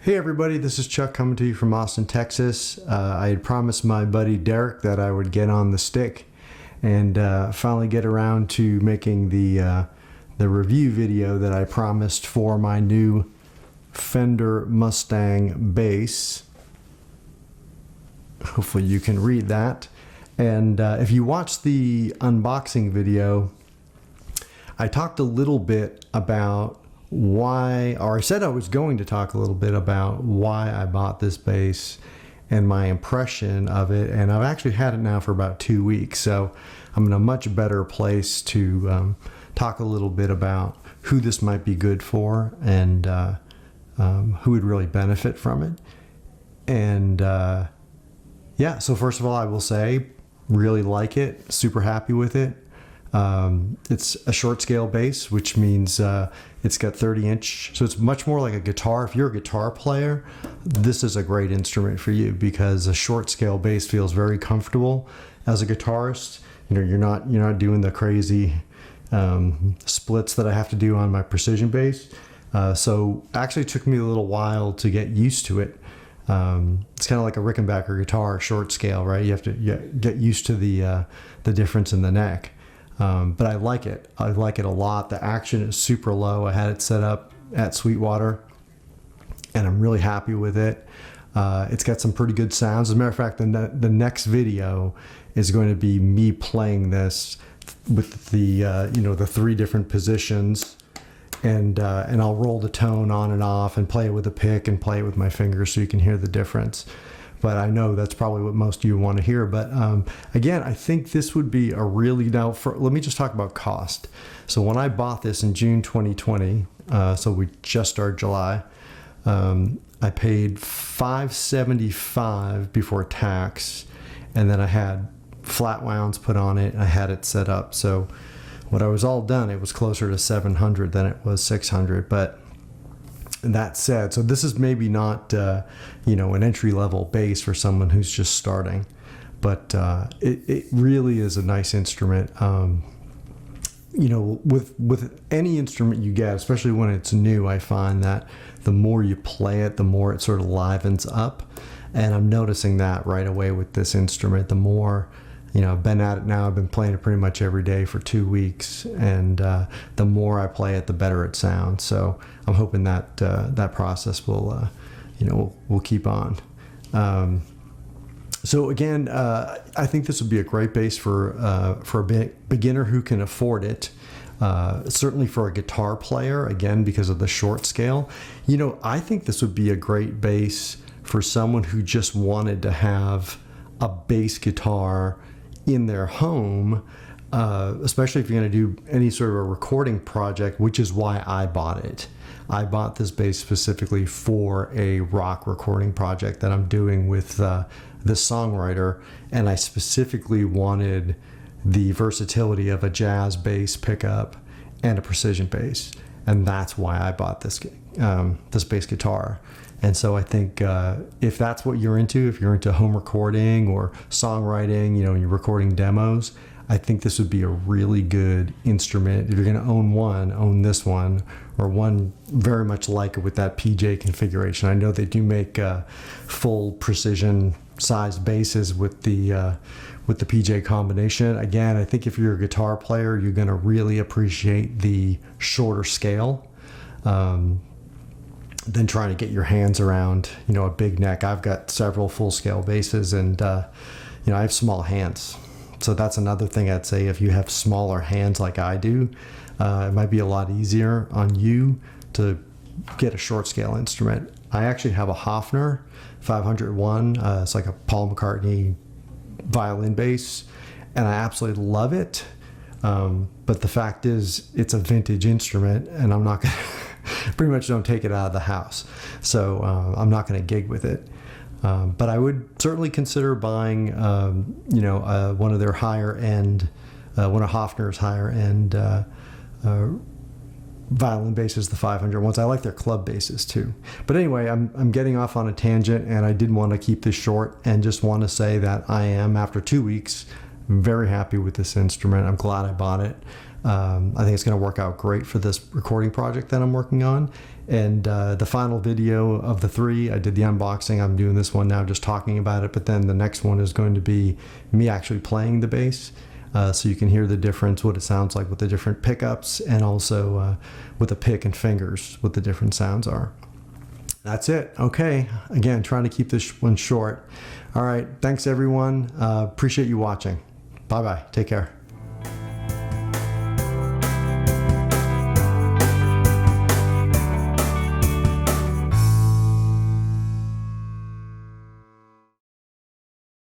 Hey everybody, this is Chuck coming to you from Austin, Texas. I had promised my buddy Derek that I would get on the stick and finally get around to making the review video that I promised for my new Fender Mustang Bass. Hopefully you can read that. And if you watch the unboxing video, I talked a little bit about why, or I said I was going to talk a little bit about why I bought this bass and my impression of it, and I've actually had it now for about 2 weeks, so I'm in a much better place to talk a little bit about who this might be good for and who would really benefit from it. And yeah, so first of all, I will say really like it, super happy with it. It's a short scale bass, which means it's got 30-inch, so it's much more like a guitar. If you're a guitar player, this is a great instrument for you because a short scale bass feels very comfortable as a guitarist. You know, you're not doing the crazy splits that I have to do on my precision bass. So actually it took me a little while to get used to it. It's kind of like a Rickenbacker guitar, short scale, right? You have to get used to the difference in the neck. But I like it. I like it a lot. The action is super low. I had it set up at Sweetwater, and I'm really happy with it. It's got some pretty good sounds. As a matter of fact, the next video is going to be me playing this with the the 3 different positions, and I'll roll the tone on and off and play it with a pick and play it with my fingers so you can hear the difference. But I know that's probably what most of you want to hear. But again, I think this would be a really, let me just talk about cost. So when I bought this in June 2020, so we just started July, I paid $575 before tax, and then I had flat wounds put on it. I had it set up. So when I was all done, it was closer to $700 than it was $600. But that said, so this is maybe not an entry-level bass for someone who's just starting, but it really is a nice instrument. With any instrument you get, especially when it's new, I find that the more you play it, the more it sort of livens up, and I'm noticing that right away with this instrument. The more I've been at it now, I've been playing it pretty much every day for 2 weeks, and the more I play it, the better it sounds. So I'm hoping that that process will keep on. So again, I think this would be a great bass for a beginner who can afford it. Certainly for a guitar player, again, because of the short scale. I think this would be a great bass for someone who just wanted to have a bass guitar in their home, especially if you're going to do any sort of a recording project, which is why I bought it. I bought this bass specifically for a rock recording project that I'm doing with this songwriter, and I specifically wanted the versatility of a jazz bass pickup and a precision bass, and that's why I bought this bass guitar. And so I think if that's what you're into, if you're into home recording or songwriting, you're recording demos, I think this would be a really good instrument. If you're going to own this one, or one very much like it with that PJ configuration. I know they do make full precision sized basses with the PJ combination. Again, I think if you're a guitar player, you're going to really appreciate the shorter scale. Than trying to get your hands around, a big neck. I've got several full-scale basses, and I have small hands. So that's another thing I'd say. If you have smaller hands like I do, it might be a lot easier on you to get a short-scale instrument. I actually have a Hofner 501. It's like a Paul McCartney violin bass, and I absolutely love it. But the fact is, it's a vintage instrument, and I'm not going to pretty much don't take it out of the house. So I'm not going to gig with it. But I would certainly consider buying, one of their higher end, one of Hofner's higher end violin basses, the 500 ones. I like their club basses too. But anyway, I'm getting off on a tangent, and I did want to keep this short and just want to say that I am, after 2 weeks, Very happy with this instrument. I'm glad I bought it. I think it's going to work out great for this recording project that I'm working on. And the final video of the 3, I did the unboxing. I'm doing this one now just talking about it, but then the next one is going to be me actually playing the bass. So you can hear the difference, what it sounds like with the different pickups, and also with the pick and fingers, what the different sounds are. That's it. Okay. Again, trying to keep this one short. All right. Thanks, everyone. Appreciate you watching. Bye-bye. Take care.